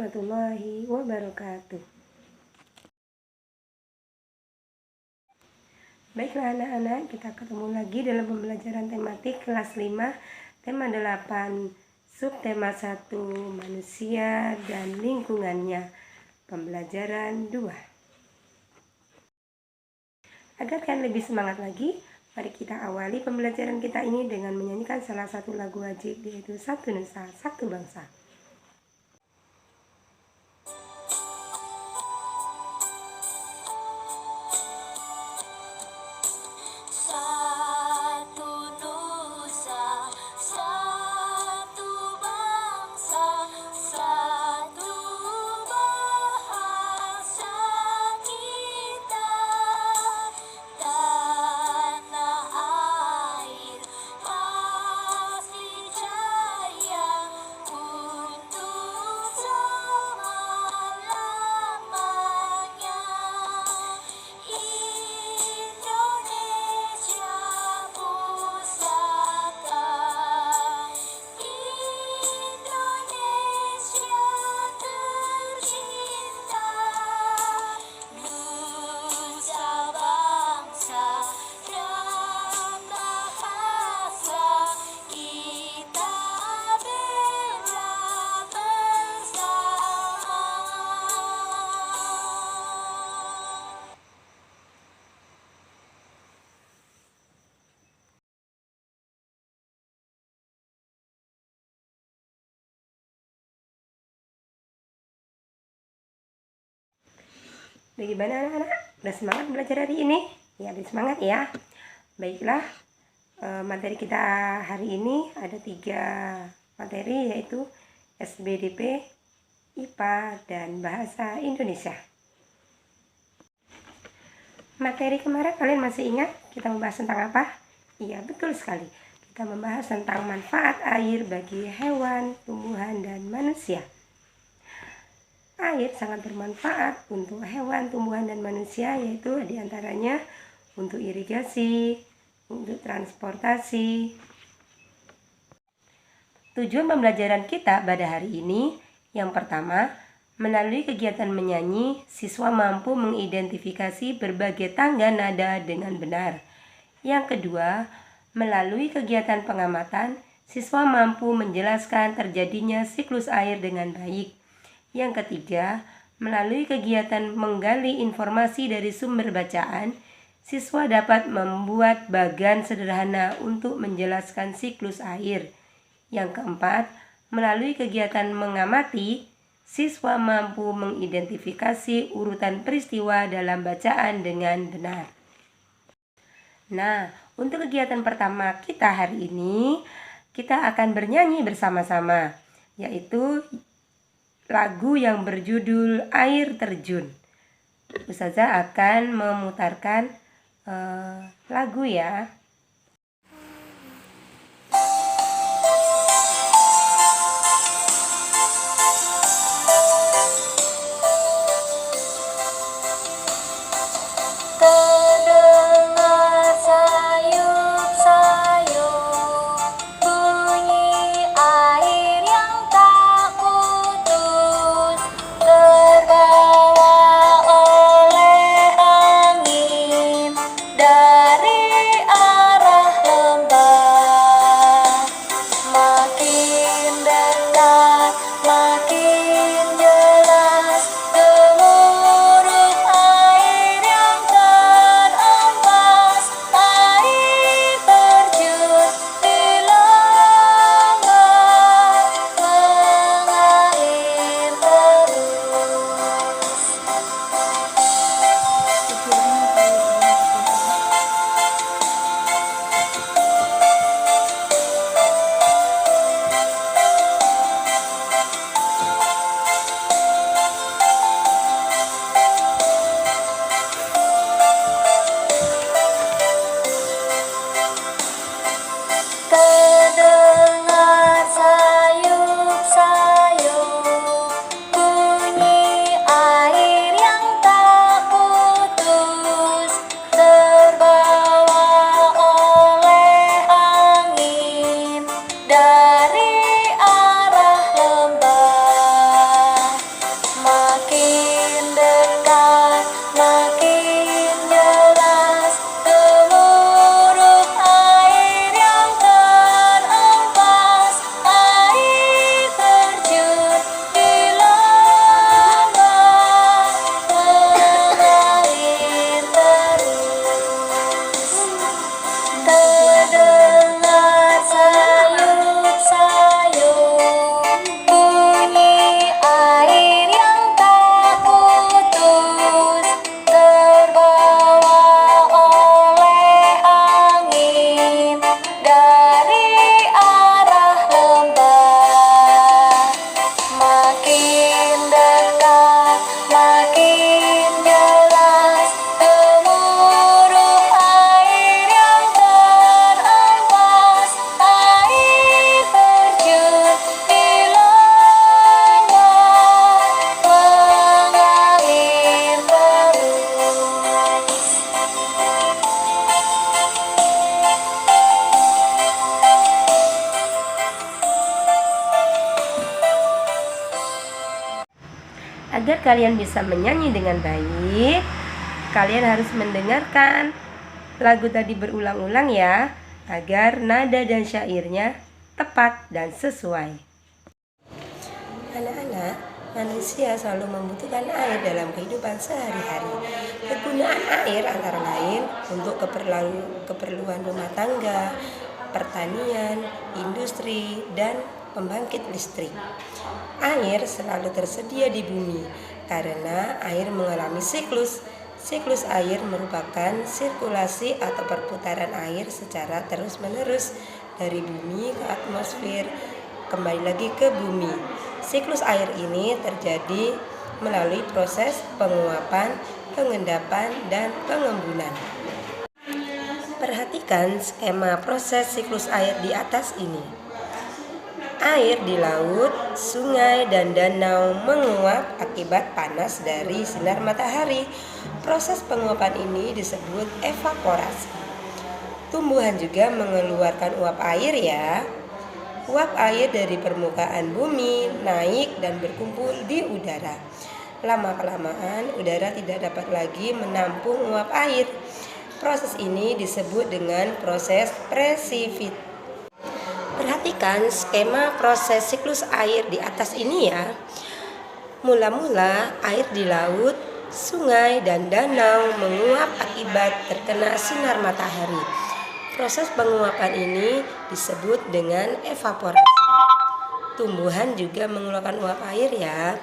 warahmatullahi wabarakatuh. Baiklah anak-anak, kita ketemu lagi dalam pembelajaran tematik kelas 5, tema 8, subtema 1, manusia dan lingkungannya, pembelajaran 2. Agar kalian lebih semangat lagi, mari kita awali pembelajaran kita ini dengan menyanyikan salah satu lagu wajib, yaitu Satu Nusa, Satu Bangsa. Bagaimana anak-anak? Udah semangat belajar hari ini? Ya, udah semangat ya. Baiklah, materi kita hari ini ada 3 materi, yaitu SBDP, IPA, dan Bahasa Indonesia. Materi kemarin kalian masih ingat kita membahas tentang apa? Iya, betul sekali. Kita membahas tentang manfaat air bagi hewan, tumbuhan, dan manusia. Air sangat bermanfaat untuk hewan, tumbuhan, dan manusia, yaitu diantaranya untuk irigasi, untuk transportasi. Tujuan pembelajaran kita pada hari ini, yang pertama, melalui kegiatan menyanyi, siswa mampu mengidentifikasi berbagai tangga nada dengan benar. Yang kedua, melalui kegiatan pengamatan, siswa mampu menjelaskan terjadinya siklus air dengan baik. Yang ketiga, melalui kegiatan menggali informasi dari sumber bacaan, siswa dapat membuat bagan sederhana untuk menjelaskan siklus air. Yang keempat, melalui kegiatan mengamati, siswa mampu mengidentifikasi urutan peristiwa dalam bacaan dengan benar. Nah, untuk kegiatan pertama kita hari ini, kita akan bernyanyi bersama-sama, yaitu lagu yang berjudul Air Terjun. Ustazah akan memutarkan lagu ya. Dari Agar kalian bisa menyanyi dengan baik, kalian harus mendengarkan lagu tadi berulang-ulang ya, agar nada dan syairnya tepat dan sesuai. Anak-anak, manusia selalu membutuhkan air dalam kehidupan sehari-hari. Kegunaan air antara lain untuk keperluan rumah tangga, pertanian, industri, dan pembangkit listrik. Air selalu tersedia di bumi karena air mengalami siklus. Siklus air merupakan sirkulasi atau perputaran air secara terus-menerus dari bumi ke atmosfer, kembali lagi ke bumi. Siklus air ini terjadi melalui proses penguapan, pengendapan, dan pengembunan. Perhatikan skema proses siklus air di atas ini. Air di laut, sungai, dan danau menguap akibat panas dari sinar matahari. Proses penguapan ini disebut evaporasi. Tumbuhan juga mengeluarkan uap air ya. Uap air dari permukaan bumi naik dan berkumpul di udara. Lama-kelamaan udara tidak dapat lagi menampung uap air. Proses ini disebut dengan proses presipitasi. Perhatikan skema proses siklus air di atas ini ya. Mula-mula air di laut, sungai, dan danau menguap akibat terkena sinar matahari. Proses penguapan ini disebut dengan evaporasi. Tumbuhan juga mengeluarkan uap air ya.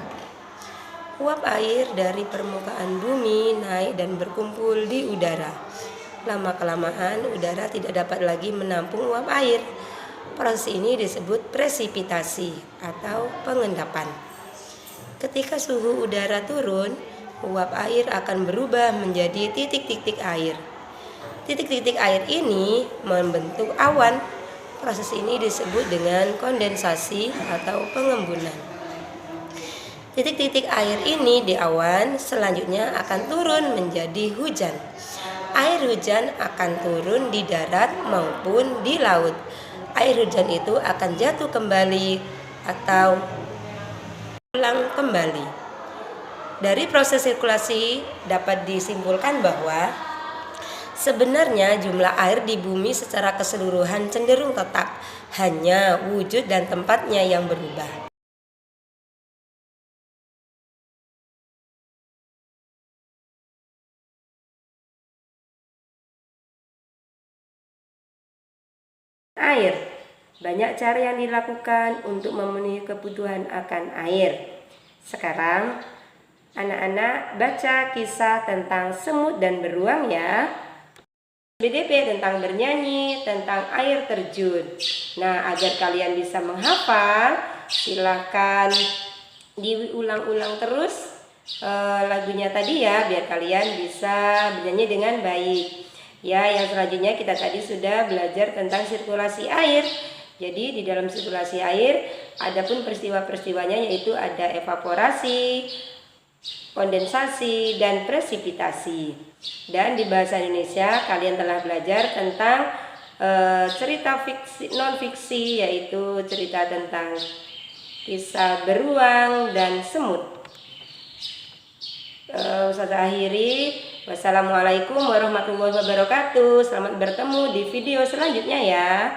Uap air dari permukaan bumi naik dan berkumpul di udara. Lama-kelamaan udara tidak dapat lagi menampung uap air. Proses ini disebut presipitasi atau pengendapan. Ketika suhu udara turun, uap air akan berubah menjadi titik-titik air. Titik-titik air ini membentuk awan. Proses ini disebut dengan kondensasi atau pengembunan. Titik-titik air ini di awan selanjutnya akan turun menjadi hujan. Air hujan akan turun di darat maupun di laut. Air hujan itu akan jatuh kembali atau ulang kembali. Dari proses sirkulasi dapat disimpulkan bahwa sebenarnya jumlah air di bumi secara keseluruhan cenderung tetap, hanya wujud dan tempatnya yang berubah. Air. Banyak cara yang dilakukan untuk memenuhi kebutuhan akan air. Sekarang, anak-anak baca kisah tentang semut dan beruang ya. BDP tentang bernyanyi, tentang air terjun. Nah, agar kalian bisa menghafal, silakan diulang-ulang terus lagunya tadi ya, biar kalian bisa bernyanyi dengan baik. Ya, yang selanjutnya kita tadi sudah belajar tentang sirkulasi air. Jadi di dalam sirkulasi air adapun peristiwa-peristiwanya yaitu ada evaporasi, kondensasi, dan presipitasi. Dan di bahasa Indonesia kalian telah belajar tentang cerita fiksi, non fiksi, yaitu cerita tentang kisah beruang dan semut. Saya akhiri. Wassalamualaikum warahmatullahi wabarakatuh. Selamat bertemu di video selanjutnya ya.